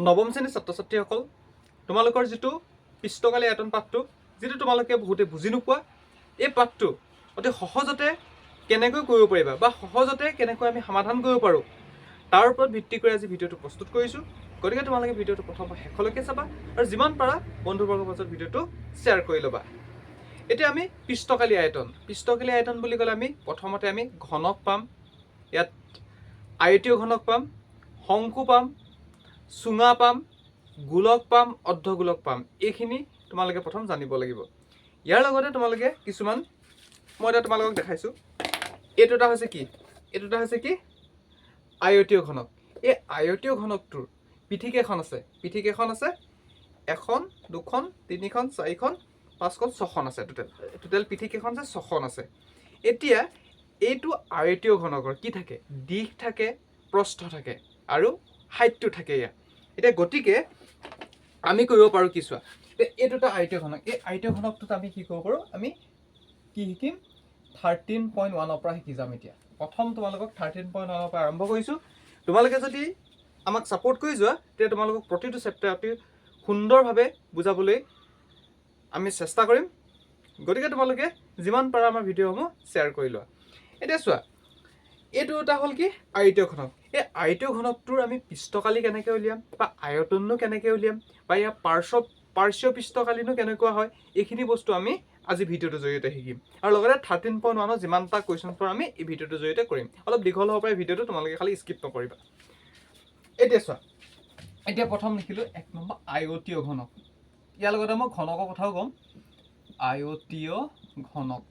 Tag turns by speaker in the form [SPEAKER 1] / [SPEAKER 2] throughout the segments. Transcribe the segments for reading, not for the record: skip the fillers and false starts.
[SPEAKER 1] নৱম শ্ৰেণীৰ ছাত্ৰ ছাত্ৰীসকল, তোমালোকৰ যিটো পৃষ্ঠকালী আয়তন পাঠটো, যিটো তোমালোকে বহুতে বুজি নোপোৱা, এই পাঠটো অতি সহজতে কেনেকৈ কৰিব পাৰিবা বা সহজতে কেনেকৈ আমি সমাধান কৰিব পাৰোঁ তাৰ ওপৰত ভিত্তি কৰি আজি ভিডিঅ'টো প্ৰস্তুত কৰিছোঁ। গতিকে তোমালোকে ভিডিঅ'টো প্ৰথম শেষলৈকে চাবা আৰু যিমান পাৰা বন্ধুবৰ্গৰ মাজত ভিডিঅ'টো শ্বেয়াৰ কৰি ল'বা। এতিয়া আমি পৃষ্ঠকালী আয়তন বুলি ক'লে আমি প্ৰথমতে আমি ঘনক পাম, ইয়াত আয়তীয় ঘনক পাম, শংকু পাম, চুঙা পাম, গোলক পাম, অৰ্ধগোলক পাম। এইখিনি তোমালোকে প্ৰথম জানিব লাগিব। ইয়াৰ লগতে তোমালোকে কিছুমান মই এতিয়া তোমালোকক দেখাইছোঁ। এইটো এটা হৈছে কি আয়তীয় ঘনক। এই আয়তীয় ঘনকটোৰ পিঠি কেইখন আছে? এখন, দুখন, তিনিখন, চাৰিখন, পাঁচখন, ছখন আছে। টোটেল পিঠি কেইখন আছে? ছখন আছে। এতিয়া এইটো আয়তীয় ঘনকৰ কি থাকে? দিশ থাকে, প্ৰস্থ থাকে আৰু হাইটটো থাকে ইয়াত। এতিয়া গতিকে আমি কৰিব পাৰোঁ কি চোৱা, এইটো এটা আয়তীয় ঘনক। এই আয়তীয় ঘনকটোত আমি কি কৰিব পাৰোঁ? আমি কি শিকিম? 13.1 পৰা শিকি যাম। এতিয়া প্ৰথম তোমালোকক 13.1 পৰা আৰম্ভ কৰিছোঁ। তোমালোকে যদি আমাক ছাপোৰ্ট কৰি যোৱা তেতিয়া তোমালোকক প্ৰতিটো চেপ্টাৰ অতি সুন্দৰভাৱে বুজাবলৈ আমি চেষ্টা কৰিম। গতিকে তোমালোকে যিমান পাৰা আমাৰ ভিডিঅ'সমূহ শ্বেয়াৰ কৰি লোৱা। এতিয়া চোৱা, এইটো এটা হ'ল কি আয়তীয় ঘনক। এই আয়তীয় ঘনকটোৰ আমি পৃষ্ঠকালী কেনেকৈ উলিয়াম বা আয়তননো কেনেকৈ উলিয়াম বা ইয়াৰ পাৰ্শ্বীয় পৃষ্ঠকালীনো কেনেকুৱা হয়, এইখিনি বস্তু আমি আজি ভিডিঅ'টোৰ জৰিয়তে শিকিম। আৰু লগতে 13.1 যিমানটা কুৱেশ্যন আমি এই ভিডিঅ'টোৰ জৰিয়তে কৰিম। অলপ দীঘল হ'ব পাৰে ভিডিঅ'টো, তোমালোকে খালি স্কিপ নকৰিবা। এতিয়া চোৱা, এতিয়া প্ৰথম লিখিলোঁ 1 নম্বৰ আয়তীয় ঘনক। ইয়াৰ লগতে মই ঘনকৰ কথাও ক'ম। আয়তীয় ঘনক।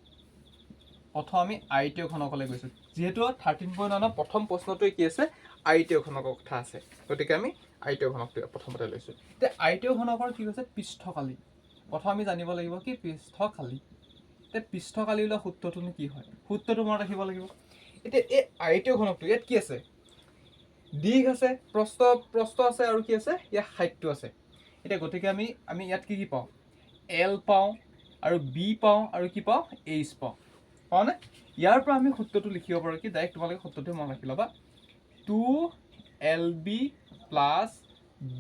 [SPEAKER 1] প্ৰথম আমি আয়তীয় ঘনকলৈ গৈছোঁ। যিহেতু 13.1 প্ৰথম প্ৰশ্নটোৱে কি আছে? আয়তীয় ঘনকৰ কথা আছে। গতিকে আমি আয়তীয় ঘনকটো প্ৰথমতে লৈছোঁ। এতিয়া আয়তীয় ঘনকৰ কি হৈছে? পৃষ্ঠকালী। প্ৰথম আমি জানিব লাগিব কি পৃষ্ঠকালী। এতিয়া পৃষ্ঠকালী ওলোৱা সূত্ৰটোনো কি হয়? সূত্ৰটো মনত ৰাখিব লাগিব। এতিয়া এই আয়তীয় ঘনকটো ইয়াত কি আছে? দিশ আছে, প্ৰস্থ আছে আৰু কি আছে? ইয়াত হাইটটো আছে। এতিয়া গতিকে আমি ইয়াত কি পাওঁ? এল পাওঁ আৰু বি পাওঁ আৰু কি পাওঁ? এইচ পাওঁ। পাওঁনে? ইয়াৰ পৰা আমি সূত্ৰটো লিখিব পাৰোঁ কি? ডাইৰেক্ট তোমালোকে সূত্ৰটো মনত ৰাখি ল'বা। 2LB plus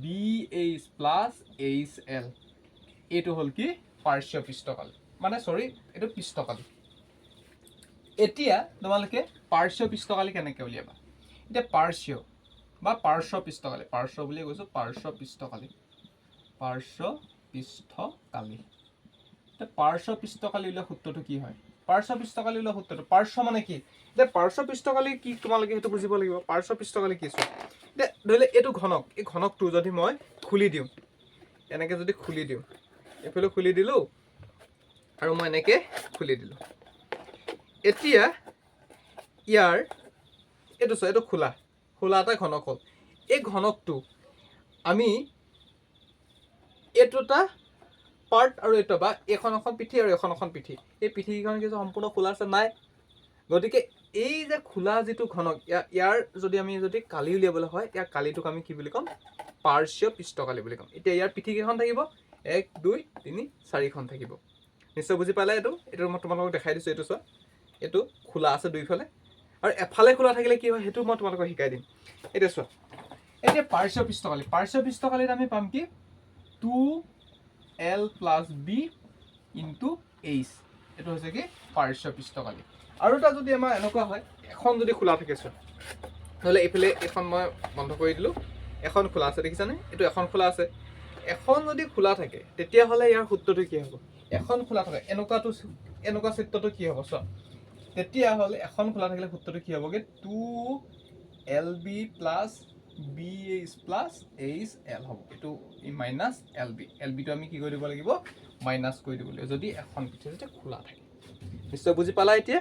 [SPEAKER 1] BH plus HL। এইটো হ'ল কি? পাৰ্শ্বীয় পৃষ্ঠকালী, এইটো পৃষ্ঠকালী। এতিয়া তোমালোকে পাৰ্শ্বীয় পৃষ্ঠকালী কেনেকৈ উলিয়াবা? এতিয়া পাৰ্শ্বীয় বা পাৰ্শ্ব পৃষ্ঠকালী, পাৰ্শ্ব বুলিয়ে কৈছোঁ, পাৰ্শ্ব পৃষ্ঠকালী। এতিয়া পাৰ্শ্ব পৃষ্ঠকালী উলিওৱা সূত্ৰটো কি হয়? পাৰ্শ্ব পৃষ্ঠকালী উলিওৱা সূত্ৰটো, পাৰ্শ্ব মানে কি? এতিয়া পাৰ্শ্ব পৃষ্ঠকালী কি তোমালোকে সেইটো বুজিব লাগিব। পাৰ্শ্ব পৃষ্ঠকালী কি চোৱা, এতিয়া ধৰি লওক এইটো ঘনক, এই ঘনকটো যদি মই খুলি দিওঁ, এনেকৈ যদি খুলি দিওঁ, এইফালে খুলি দিলোঁ আৰু মই এনেকৈ খুলি দিলোঁ। এতিয়া ইয়াৰ এইটো চোৱা, এইটো খোলা এটা ঘনক হ'ল। এই ঘনকটো আমি এইটো এটা পাৰ্ট আৰু এইটো বা এখন পিঠি আৰু এখন পিঠি, এই পিঠিকেইখন কিছু সম্পূৰ্ণ খোলা আছে নাই? গতিকে এই যে খোলা যিটো ঘনক, ইয়াৰ যদি আমি কালি উলিয়াবলৈ হয়, ইয়াৰ কালিটোক আমি কি বুলি ক'ম? পাৰ্শ্বীয় পৃষ্ঠকালী বুলি ক'ম। এতিয়া ইয়াৰ পিঠি কেইখন থাকিব? 1, 2, 3, 4খন থাকিব। নিশ্চয় বুজি পালে। এইটো মই তোমালোকক দেখাই দিছোঁ। এইটো চোৱা, এইটো খোলা আছে দুইফালে আৰু এফালে খোলা থাকিলে কি হয় সেইটো মই তোমালোকক শিকাই দিম। এতিয়া চোৱা, এতিয়া পাৰ্শ্বীয় পৃষ্ঠকালীত আমি পাম কি? 2L plus B into H। এইটো হৈছে কি? পাৰ্শ্বীয় পৃষ্ঠকালী। আৰু এটা যদি আমাৰ এনেকুৱা হয়, এখন যদি খোলা থাকে, চোৱা, নহ'লে এইফালে এখন মই বন্ধ কৰি দিলোঁ, এখন খোলা আছে, দেখিছানে? এইটো এখন খোলা আছে। এখন যদি খোলা থাকে তেতিয়াহ'লে ইয়াৰ সূত্ৰটো কি হ'ব? এখন খোলা থাকে এনেকুৱা চিত্ৰটো কি হ'ব? চোৱা, তেতিয়াহ'লে এখন খোলা থাকিলে সূত্ৰটো কি হ'বগৈ? 2LB plus BH plus HL হ'ব। এইটো মাইনাছ LBটো আমি কি কৰি দিব লাগিব? মাইনাছ কৰি দিব লাগিব, যদি এখন পিঠি যদি খোলা থাকে। নিশ্চয় বুজি পালা এতিয়া?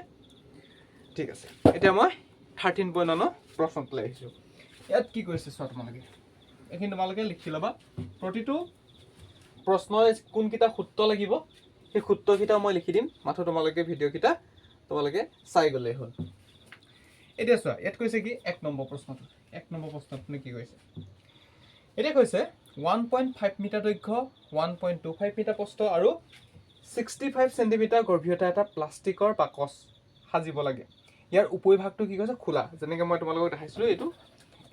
[SPEAKER 1] ঠিক আছে। এতিয়া মই 13.1 প্ৰশ্নটোলৈ আহিছোঁ। ইয়াত কি কৰিছে চোৱা, তোমালোকে এইখিনি তোমালোকে লিখি ল'বা। প্ৰতিটো প্ৰশ্নই কোনকেইটা সূত্ৰ লাগিব সেই সূত্ৰকেইটা মই লিখি দিম, মাত্ৰ তোমালোকে ভিডিঅ'কেইটা তোমালোকে চাই গ'লেই হ'ল। এতিয়া চোৱা, ইয়াত কৈছে কি? 1 নম্বৰ প্ৰশ্নটোনো কি কৈছে? এতিয়া কৈছে 1.5 মিটাৰ দৈৰ্ঘ্য, 1.25 মিটাৰ প্ৰস্থ আৰু 65 চেণ্টিমিটাৰ গভীৰতা এটা প্লাষ্টিকৰ বাকচ সাজিব লাগে। ইয়াৰ উপৰিভাগটো কি কৈছে? খোলা। যেনেকৈ মই তোমালোকক দেখাইছিলোঁ,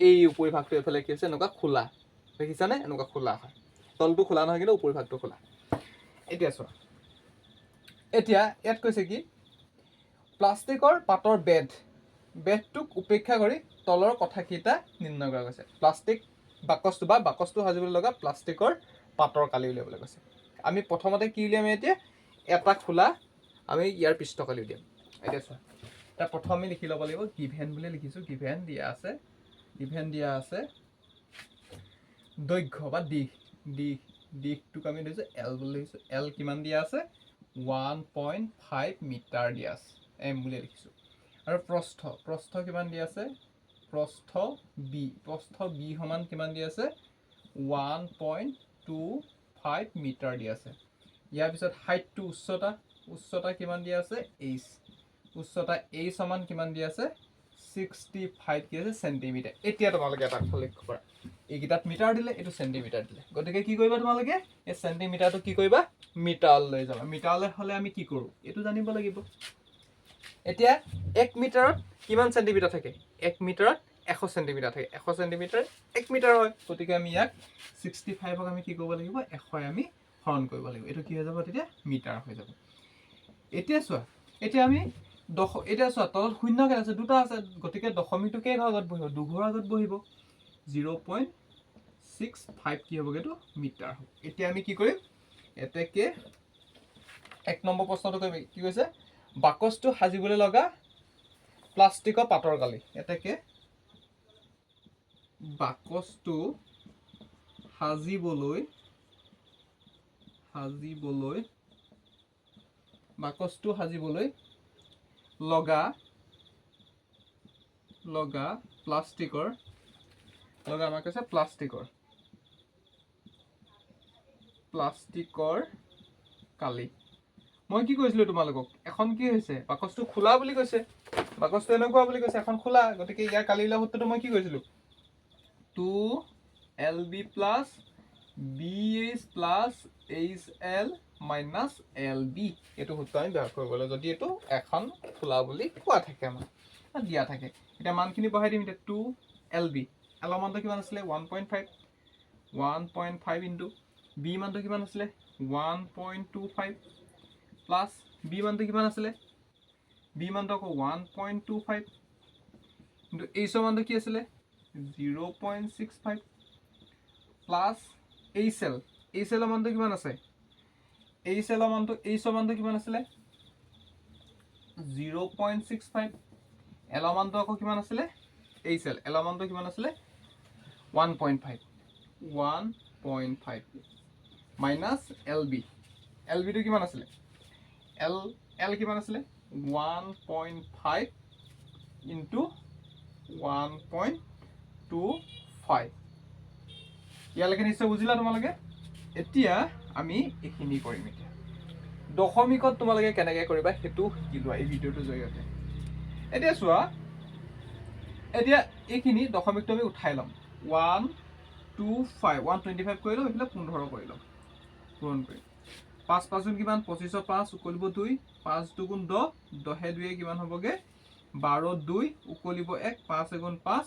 [SPEAKER 1] এই উপৰিভাগটো এইফালে কি হৈছে? এনেকুৱা খোলা দেখিছানে এনেকুৱা খোলা হয় তলটো খোলা নহয় কিন্তু ওপৰি ভাগটো খোলা এতিয়া চোৱা এতিয়া ইয়াত কৈছে কি প্লাষ্টিকৰ পাতৰ বেডটোক উপেক্ষা কৰি তলৰ কথাকেইটা নিৰ্ণয় কৰা গৈছে প্লাষ্টিক বাকচটো বা বাকচটো সাজিবলৈ লগা প্লাষ্টিকৰ পাতৰ কালি উলিয়াবলৈ কৈছে আমি প্ৰথমতে কি উলিয়াম এতিয়া এটা খোলা আমি ইয়াৰ পৃষ্ঠকালি উলিয়াম এতিয়া চোৱা এতিয়া প্ৰথম আমি লিখি ল'ব লাগিব গিভেন বুলি লিখিছোঁ গিভেন দিয়া আছে দৈৰ্ঘ্য বা দিশটোক আমি লৈছোঁ এল বুলি লিখিছোঁ এল কিমান দিয়া আছে 1.5 মিটাৰ দিয়া আছে এম বুলি লিখিছোঁ আৰু প্ৰস্থ কিমান দিয়া আছে প্ৰস্থ বি সমান কিমান দিয়া আছে 1.25 মিটাৰ দিয়া আছে ইয়াৰ পিছত হাইটটো উচ্চতা কিমান দিয়া আছে উচ্চতা সমান কিমান দিয়া আছে 65 কি আছে চেণ্টিমিটাৰ এতিয়া তোমালোকে এটা কথা লক্ষ্য কৰা এইকেইটাত মিটাৰ দিলে এইটো চেণ্টিমিটাৰ দিলে গতিকে কি কৰিবা তোমালোকে এই চেণ্টিমিটাৰটো কি কৰিবা মিটাৰলৈ যাবা মিটাৰলৈ হ'লে আমি কি কৰোঁ এইটো জানিব লাগিব এতিয়া 1 মিটাৰত কিমান চেণ্টিমিটাৰ থাকে 1 মিটাৰত 100 চেণ্টিমিটাৰ থাকে 100 চেণ্টিমিটাৰ 1 মিটাৰ হয় গতিকে আমি ইয়াক 65ক আমি কি কৰিব লাগিব 100 আমি হৰণ কৰিব লাগিব এইটো কি হৈ যাব তেতিয়া মিটাৰ হৈ যাব এতিয়া চোৱা এতিয়া আমি এতিয়া চোৱা তলত শূন্য কেই আছে দুটা আছে গতিকে দশমিকটো কেই ঘৰ আগত বহিব দুঘৰ আগত বহিব 0.65 কি হ'বগৈ এইটো মিটাৰ হ'ব এতিয়া আমি কি কৰিম এতেকে 1 নম্বৰ প্ৰশ্নটো কৰিম কি কৈছে বাকচটো সাজিবলৈ লগা প্লাষ্টিকৰ পাতৰ কালি এতেকে বাকচটো সাজিবলৈ লগা প্লাষ্টিকৰ আমাৰ কৈছে প্লাষ্টিকৰ কালি মই কি কৈছিলোঁ তোমালোকক এখন কি হৈছে বাকচটো খোলা বুলি কৈছে বাকচটো এনেকুৱা বুলি কৈছে এখন খোলা গতিকে ইয়াৰ কালি উলিওৱা সূত্ৰটো মই কি কৈছিলোঁ 2LB plus BH plus HL minus LB এইটো সূত্ৰ আমি ব্যৱহাৰ কৰিব লাগিব যদি এইটো এখন খোলা বুলি কোৱা থাকে আমাৰ দিয়া থাকে এতিয়া মানখিনি বহাই দিম এতিয়া 2LB এলৰ মানটো কিমান আছিলে 1.5 ইনটু B মানটো কিমান আছিলে 1.25 প্লাছ B মানটো কিমান আছিলে B মানটো আকৌ 1.25 কিন্তু H মানটো কি আছিলে 0.65 প্লাছ HL মানটো কিমান আছে H মানটো কিমান আছিলে 0.65 L মানটো আকৌ কিমান আছিলে L মানটো কিমান আছিলে 1.5 মাইনাছ LB টো কিমান আছিলে L কিমান আছিলে 1.5 ইনটু 1.25 ইয়ালৈকে নিশ্চয় বুজিলা তোমালোকে এতিয়া আমি এইখিনি কৰিম এতিয়া দশমিকত তোমালোকে কেনেকৈ কৰিবা সেইটো শিকি লোৱা এই ভিডিঅ'টোৰ জৰিয়তে এতিয়া চোৱা এতিয়া এইখিনি দশমিকটো আমি উঠাই ল'ম 125 কৰি ল'ম এইফালে 15 কৰি ল'ম পূৰণ কৰি 5 5 গুণ কিমান 25 5 উকলিব 2 5 2 গুণ 10 10 2 কিমান হ'বগে 12 2 উকলিব 1 5 গুণ 5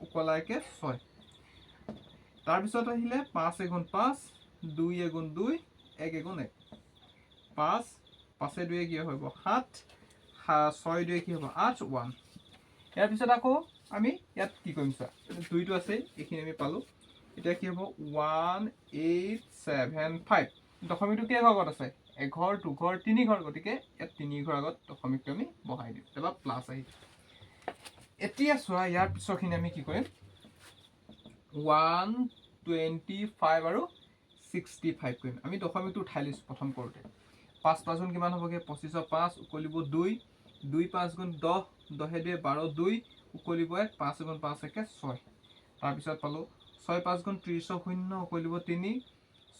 [SPEAKER 1] উকলা 1 6 তাৰপিছত আহিলে 5 গুণ 5 2 গুণ 2 1 গুণ 1 5 5 2 কি হ'ব 7 6 2 কি হ'ব 8 1 ইয়াৰ পিছত আকৌ আমি ইয়াত কি কৰিম চোৱা দুইটো আছে এইখিনি আমি পালোঁ এতিয়া কি হ'ব 1875 দশমিকটো কেই ঘৰ আগত আছে এঘৰ দুঘৰ তিনি ঘৰ গতিকে ইয়াত তিনি ঘৰ আগত দশমিকটো আমি বহাই দিম তাৰপৰা প্লাছ আহিব এতিয়া চোৱা ইয়াৰ পিছৰখিনি আমি কি কৰিম 125 আৰু 65 কৰিম আমি দশমিকটো উঠাই লৈছোঁ প্ৰথম কৰোঁতে 5 5 গুণ কিমান হ'বগৈ 25 5 উকলিব 2 2 5 গুণ 10 10 2 12 2 উকলিব 1 5 গুণ 5 1 6 তাৰপিছত পালোঁ 6 5 গুণ 30 0 উকলিব 3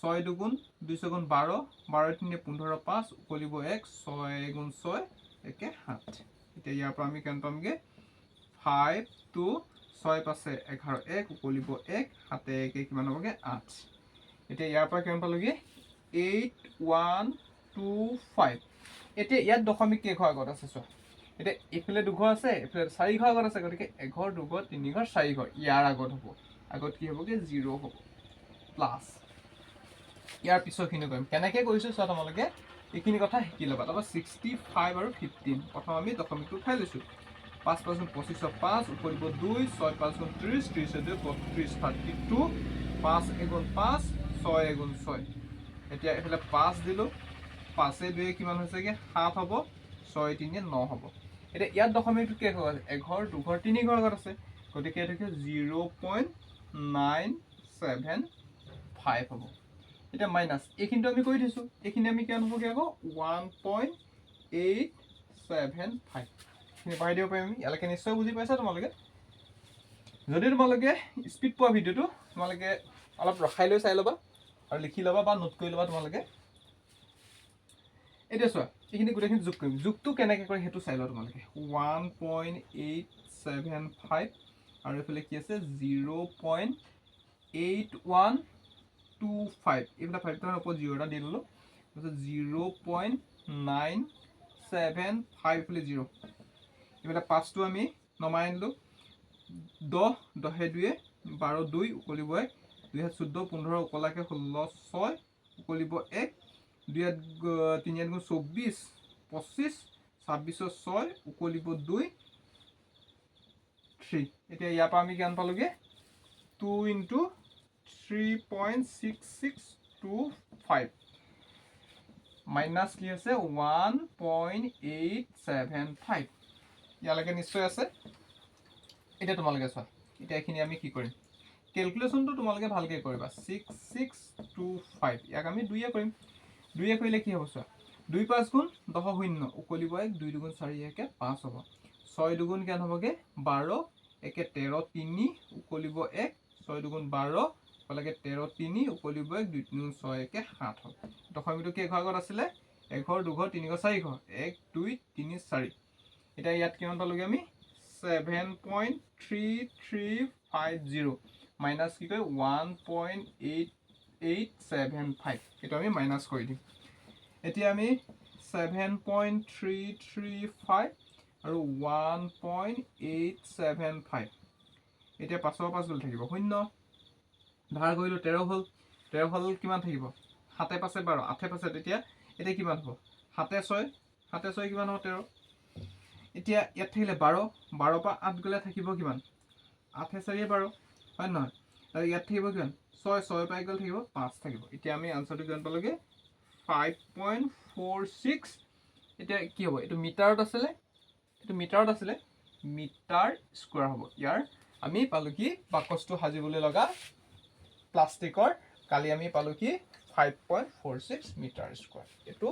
[SPEAKER 1] 6 2 গুণ 2 গুণ 12 12 3 15 5 উকলিব 1 6 গুণ 6 1 7 এতিয়া ইয়াৰ পৰা আমি কিমান পামগৈ 5 2 6 5 11 1 উকলিব 1 7 1 কিমান হ'বগৈ 8 এতিয়া ইয়াৰ পৰা কিমান পালোঁগৈ 8125 এতিয়া ইয়াত দশমিক কেইঘৰ আগত আছে চোৱা এতিয়া এইফালে দুঘৰ আছে এইফালে 4 ঘৰ আগত আছে গতিকে এঘৰ দুঘৰ তিনি ঘৰ 4 ঘৰ ইয়াৰ আগত হ'ব আগত কি হ'বগৈ 0 হ'ব প্লাছ ইয়াৰ পিছৰখিনি কৰিম কেনেকৈ কৰিছোঁ চোৱা তোমালোকে এইখিনি কথা শিকি ল'বা তাৰপৰা 65 আৰু 15 প্ৰথম আমি দশমিকটো উঠাই লৈছোঁ 5 5 25 5 উপৰিব 2 6 5 30 30 2 32 32 5 এগুণ 5 6 এগুণ 6 এতিয়া এইফালে 5 দিলোঁ 5 2 কিমান হৈছেগৈ 7 হ'ব 6 3 9 হ'ব এতিয়া ইয়াত দশমিকটো কি হয় এঘৰ দুঘৰ তিনি ঘৰ আগত আছে গতিকে এইটো 0.975 হ'ব এতিয়া মাইনাছ এইখিনিটো আমি কৰি দিছোঁ এইখিনি আমি কিমান হ'বগৈ আকৌ 1.875 এইখিনি পাই দিব পাৰিম আমি ইয়ালৈকে নিশ্চয় বুজি পাইছা তোমালোকে যদি তোমালোকে স্পীড পোৱা ভিডিঅ'টো তোমালোকে অলপ ৰখাই লৈ চাই ল'বা আৰু লিখি ল'বা বা নোট কৰি ল'বা তোমালোকে এতিয়া চোৱা এইখিনি গোটেইখিনি যোগ কৰিম যোগটো কেনেকৈ কৰে সেইটো চাই লোৱা তোমালোকে 1.875 আৰু এইফালে কি আছে 0.8125 এইফালে 5 টাৰ ওপৰত 0 এটা দি ল'লোঁ তাৰপিছত 0.975 এইফালে 0 এইফালে 5টো আমি নমাই আনিলোঁ 10 10 2 12 2 উকলিব 1 2 14 15 উকলাকে 16 6 উকলিব 1 2 3 24 25 26 6 উকলিব 2 3 এতিয়া ইয়াৰ পৰা আমি কিমান পালোঁগৈ 2 × 3.6625 মাইনাছ কি আছে 1.875 ইয়ালৈকে নিশ্চয় আছে এতিয়া তোমালোকে চোৱা এতিয়া এইখিনি আমি কি কৰিম কেলকুলেশ্যনটো তোমালোকে ভালকৈ কৰিবা 6625 ইয়াক আমি 2 কৰিম 2 কৰিলে কি হ'ব চোৱা 2 5 গুণ 10 শূন্য উকলিব 1 2 2 4 1 5 হ'ব 6 2 কিমান হ'বগৈ 12 1 13 3 উকলিব 1 6 2 12 উকলাকে 13 3 উকলিব 1 2 3 6 1 7 হ'ব দশমিকটো কেইঘৰ আগত আছিলে এঘৰ দুঘৰ তিনি ঘৰ চাৰি ঘৰ 1 2 3 4 এতিয়া ইয়াত কিমান পালোঁগৈ আমি 7.3350 মাইনাছ কি কয় 1.8875 এইটো আমি মাইনাছ কৰি দিম এতিয়া আমি 7.335 আৰু 1.875 এতিয়া 5 5 গ'ল থাকিব 0 ধাৰ কৰিলোঁ 13 হ'ল 13 হ'ল কিমান থাকিব 7 5 12 8 5 তেতিয়া এতিয়া কিমান হ'ব 7 6 7 6 কিমান হ'ব 13 এতিয়া ইয়াত থাকিলে 12 12 পৰা 8 গ'লে থাকিব কিমান 8 4 12 হয় নহয় আৰু ইয়াত থাকিব কিমান 6 6 পৰা গ'লে থাকিব 5 থাকিব এতিয়া আমি আনসাৰটো কিমান পালোঁগৈ 5.46 এতিয়া কি হ'ব এইটো মিটাৰত আছিলে মিটাৰ স্কোৱাৰ হ'ব ইয়াৰ আমি পালোঁ কি বাকচটো সাজিবলৈ লগা প্লাষ্টিকৰ কালি আমি পালোঁ কি 5.46 মিটাৰ স্কোৱাৰ এইটো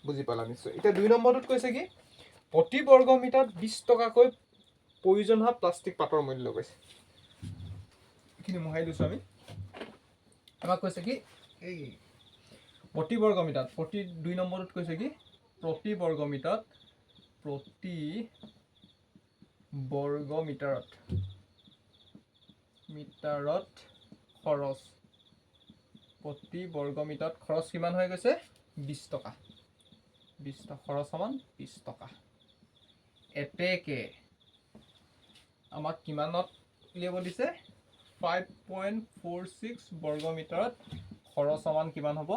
[SPEAKER 1] বুজি পালা নিশ্চয় এতিয়া 2 নম্বৰটোত কৈছে কি প্ৰতি বৰ্গ মিটাৰত 20 টকাকৈ প্ৰয়োজন হোৱা প্লাষ্টিক পাতৰ মূল্য কৈছে এইখিনি মোহাই দিছোঁ আমি আমাক কৈছে কি এই প্ৰতি বৰ্গ মিটাৰত প্ৰতি 2 নম্বৰটোত কৈছে কি প্ৰতি বৰ্গ মিটাৰত খৰচ প্ৰতি বৰ্গ মিটাৰত খৰচ কিমান হৈ গৈছে 20 টকা খৰচ সমান 20 টকা এতেকে আমাক কিমানত উলিয়াব দিছে 5.46 বৰ্গ মিটাৰত খৰচ সমান কিমান হ'ব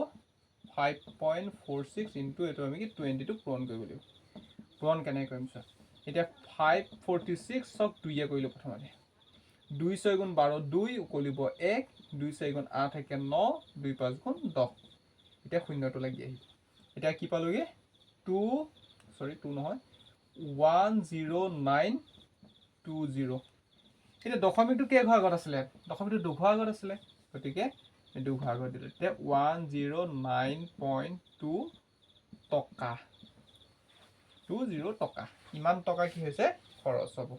[SPEAKER 1] 5.46 ইনটু এইটো আমি কি 22 পূৰণ কৰিব লাগিব পূৰণ কেনেকৈ কৰিম চোৱা এতিয়া 546 চক 2 কৰিলোঁ প্ৰথমতে 2 6 গুণ 12 2 উকলিব 1 2 4 গুণ 8 1 9 2 5 গুণ 10 এতিয়া শূন্যটো লাগি আহিব এতিয়া কি পালোঁগৈ 2 নহয় 10920 এতিয়া দশমিকটো কেইঘৰ আগত আছিলে দশমিকটো দুঘৰ আগত আছিলে গতিকে দুঘৰ আগত দিলোঁ এতিয়া 109.2 টকা 20 টকা ইমান টকা কি হৈছে খৰচ হ'ব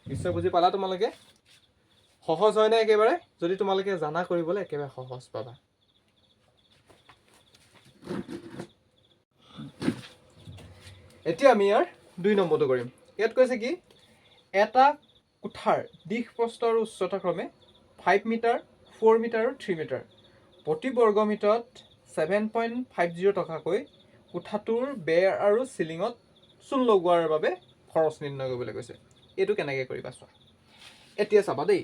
[SPEAKER 1] নিশ্চয় বুজি পালা তোমালোকে সহজ হয় না একেবাৰে যদি তোমালোকে জানা কৰিবলৈ একেবাৰে সহজ পাবা এতিয়া আমি ইয়াৰ 2 নম্বৰটো কৰিম ইয়াত কৈছে কি এটা কোঠাৰ দিশ প্ৰস্থ আৰু উচ্চতা ক্ৰমে 5 মিটাৰ 4 মিটাৰ আৰু 3 মিটাৰ প্ৰতি বৰ্গ মিটাৰত 7.50 টকাকৈ কোঠাটোৰ বেৰ আৰু চিলিঙত চূণ লগোৱাৰ বাবে খৰচ নিৰ্ণয় কৰিবলৈ কৈছে এইটো কেনেকৈ কৰিবা চোৱা এতিয়া চাবা দেই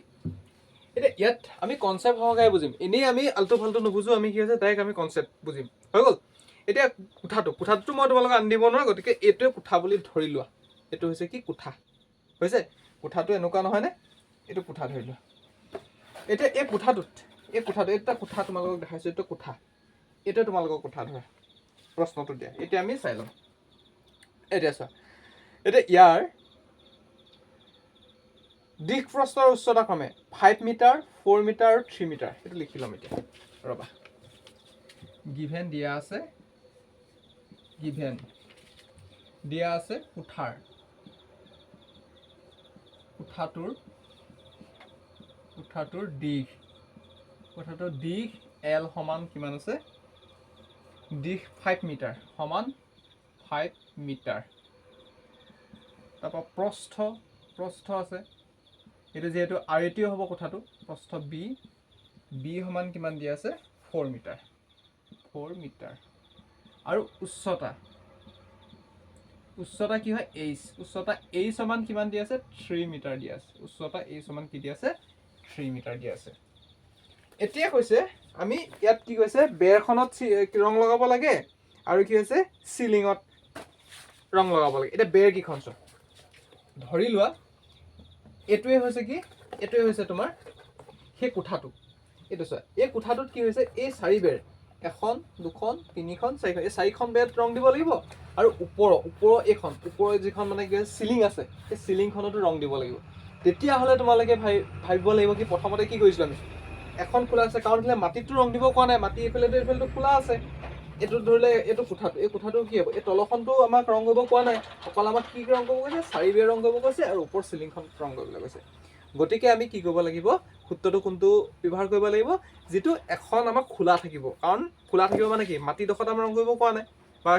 [SPEAKER 1] এতিয়া ইয়াত আমি কনচেপ্ট সহকাৰে বুজিম, এনেই আমি আল্টু ফাল্টু নুবুজো, আমি কি হৈছে ডাইৰেক্ট আমি কনচেপ্ট বুজিম, হৈ গ'ল। এতিয়া কোঠাটো মই তোমালোকক আনি দিব নোৱাৰো, গতিকে এইটোৱে কোঠা বুলি ধৰি লোৱা, এইটো হৈছে কি কোঠা, হৈছে। কোঠাটো এনেকুৱা নহয়নে, এইটো কোঠা ধৰি লোৱা। এতিয়া এই কোঠাটো এটা কোঠা তোমালোকক দেখাইছো, এইটো কোঠা, এইটোৱে তোমালোকৰ কোঠা ধৰা প্ৰশ্নটো দিয়া। এতিয়া আমি চাই লওঁ। এতিয়া চোৱা, এতিয়া ইয়াৰ দিশ প্ৰস্থৰ উচ্চতা ক্ৰমে 5 মিটাৰ, 4 মিটাৰ আৰু 3 মিটাৰ। এইটো লিখি ল'ম এতিয়া, ৰ'বা। গিভেন দিয়া আছে, কোঠাটোৰ দিশ L সমান কিমান আছে, দিশ 5 মিটাৰ সমান 5 মিটাৰ। তাৰপৰা প্ৰস্থ আছে, এইটো যিহেতু আৰএটিও হ'ব কোঠাটো, প্ৰস্থ বি সমান কিমান দিয়া আছে, 4 মিটাৰ। আৰু উচ্চতা কি হয়, উচ্চতা h সমান কিমান দিয়া আছে, 3 মিটাৰ দিয়া আছে। উচ্চতা h সমান কি দিয়া আছে, 3 মিটাৰ দিয়া আছে। এতিয়া কৈছে আমি ইয়াত কি কৈছে, বেৰখনত ৰং লগাব লাগে, আৰু কি হৈছে চিলিঙত ৰং লগাব লাগে। এতিয়া বেৰ কেইখন চোৱা, ধৰি লোৱা এইটোৱে হৈছে তোমাৰ সেই কোঠাটো। এইটো চোৱা, এই কোঠাটোত কি হৈছে, এই 4 বেৰ, 1, 2, 3, 4, এই 4খন বেৰত ৰং দিব লাগিব, আৰু ওপৰৰ যিখন মানে কি চিলিং আছে, সেই চিলিংখনতো ৰং দিব লাগিব। তেতিয়াহ'লে তোমালোকে ভাবিব লাগিব কি, প্ৰথমতে কি কৰিছিলোঁ আমি, এখন খোলা আছে, কাৰণ কেলৈ মাটিতো ৰং দিব কোৱা নাই, মাটি এইফালেতো খোলা আছে। এইটো ধৰিলে এইটো এই কোঠাটো কি হ'ব, এই তলখনটো আমাক ৰং কৰিব কোৱা নাই, অকল আমাক কি ৰং কৰিব কৈছে, 4 বেৰ ৰং কৰিব কৈছে, আৰু ওপৰ চিলিংখন ৰং কৰিবলৈ কৈছে। গতিকে আমি কি কৰিব লাগিব, সূত্ৰটো কোনটো ব্যৱহাৰ কৰিব লাগিব, যিটো এখন আমাক খোলা থাকিব। কাৰণ খোলা থাকিব মানে কি, মাটিডোখৰত আমি ৰং কৰিব কোৱা নাই, বা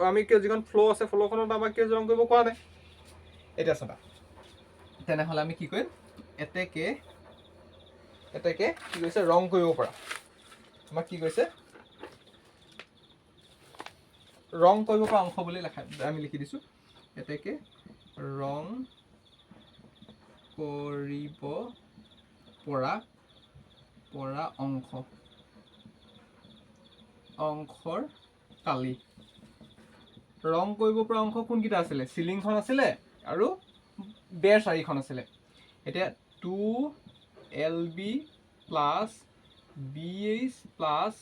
[SPEAKER 1] আমি যিখন ফ্ল' আছে, ফ্ল'খনত আমাক ৰং কৰিব কোৱা নাই। এতিয়া চাবা, তেনেহ'লে আমি কি কৰিম, এতেকে কি কৈছে, ৰং কৰিব পৰা, আমাক কি কৈছে, ৰং কৰিব পৰা অংশ বুলি আমি লিখি দিছোঁ। এতেকে ৰং কৰিব পৰা অংশৰ তালি। ৰং কৰিব পৰা অংশ কোনকেইটা আছিলে, চিলিংখন আছিলে আৰু বেৰ 4খন আছিলে। এতিয়া 2LB plus BH plus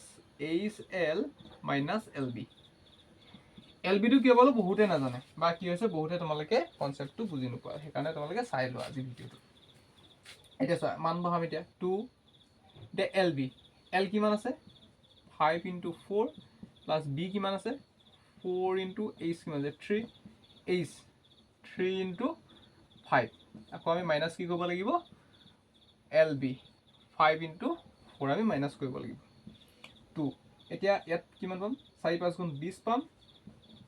[SPEAKER 1] HL minus LB। LBটো কি হ'ব বহুতে নাজানে, বা কি হৈছে বহুতে তোমালোকে কনচেপ্টটো বুজি নোপোৱা, সেইকাৰণে তোমালোকে চাই লোৱা আজি ভিডিঅ'টো। এতিয়া চোৱা, মান বহাম এতিয়া 2, এতিয়া L কিমান আছে, 5 × 4 প্লাছ B কিমান আছে, 4 × H কিমান আছে, 3 × 5। আকৌ আমি মাইনাছ কি কৰিব লাগিব, LB 5 × 4 আমি মাইনাছ কৰিব লাগিব 2। এতিয়া ইয়াত কিমান পাম, 4 × 5 = 20 পাম,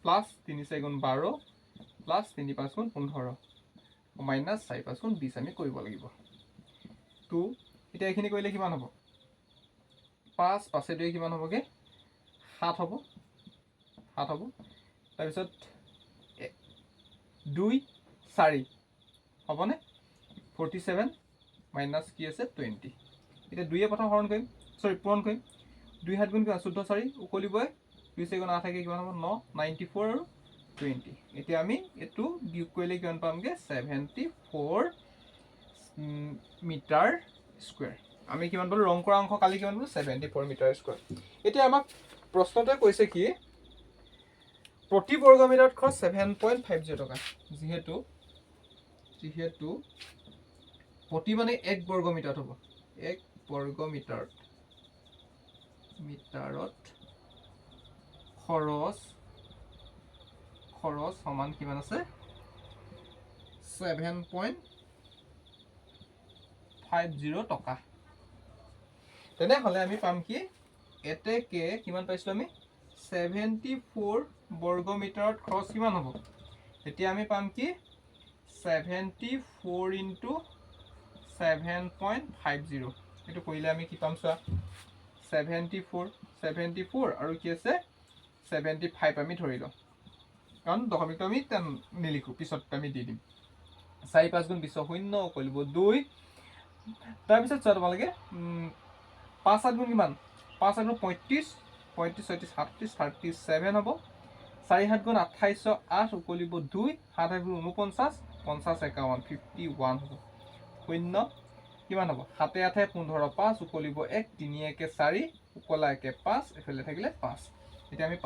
[SPEAKER 1] প্লাছ 3 × 4 = 12, প্লাছ 3 × 5 = 15, মাইনাছ 4 × 5 = 20 আমি কৰিব লাগিব 2। এতিয়া এইখিনি কৰিলে কিমান হ'ব, 5 × 5 = 2 কিমান হ'বগৈ, 7 হ'ব। তাৰপিছত 2, 4 হ'বনে, 47 মাইনাছ কি আছে 20। এতিয়া 2য়ে প্ৰথম পূৰণ কৰিম, 2 × 7 = 14, 4 উকলিবই, 2 × 4 = 8 থাকে, কিমান হ'ব 9, 94 আৰু 20। এতিয়া আমি এইটো বিয়োগ কৰিলে কিমান পামগৈ, 74 মিটাৰ স্কুৱেৰ। আমি কিমান পালোঁ, ৰং কৰা অংশ কালি কিমান পালোঁ, 74 মিটাৰ স্কুৱেৰ। এতিয়া আমাক প্ৰশ্নটোৱে কৈছে কি, প্ৰতি বৰ্গ মিটাৰত খৰচ 7.50 টকা। যিহেতু প্ৰতি মানে 1 বৰ্গ মিটাৰত হ'ব, 1 বৰ্গ মিটাৰত খৰচ সমান কিমান আছে, 7.50 টকা। তেনেহ'লে আমি পাম কি, এতেকে কিমান পাইছিলোঁ আমি, 74 বৰ্গ মিটাৰত খৰচ কিমান হ'ব। এতিয়া আমি পাম কি, 74 × 7.50। এইটো কৰিলে আমি কি পাম চোৱা, 74 আৰু কি আছে 75 আমি ধৰি লওঁ, কাৰণ দশমিকটো আমি নিলিখোঁ, পিছত আমি দি দিম। 4 × 5 = 20, 0 কৰিব 2, তাৰপিছত চোৱা তোমালোকে 5 7 গুণ কিমান 5 7 গুণ 35 35 36 37 37 হ'ব 4 7 গুণ 28 8 উকলিব 2 7 8 গুণ 49 50 51 51 হ'ব 0 কিমান হ'ব 7 8 15 5 উকলিব 1 3 1 4 উকলা 1 5 এফালে থাকিলে 5 এতিয়া আমি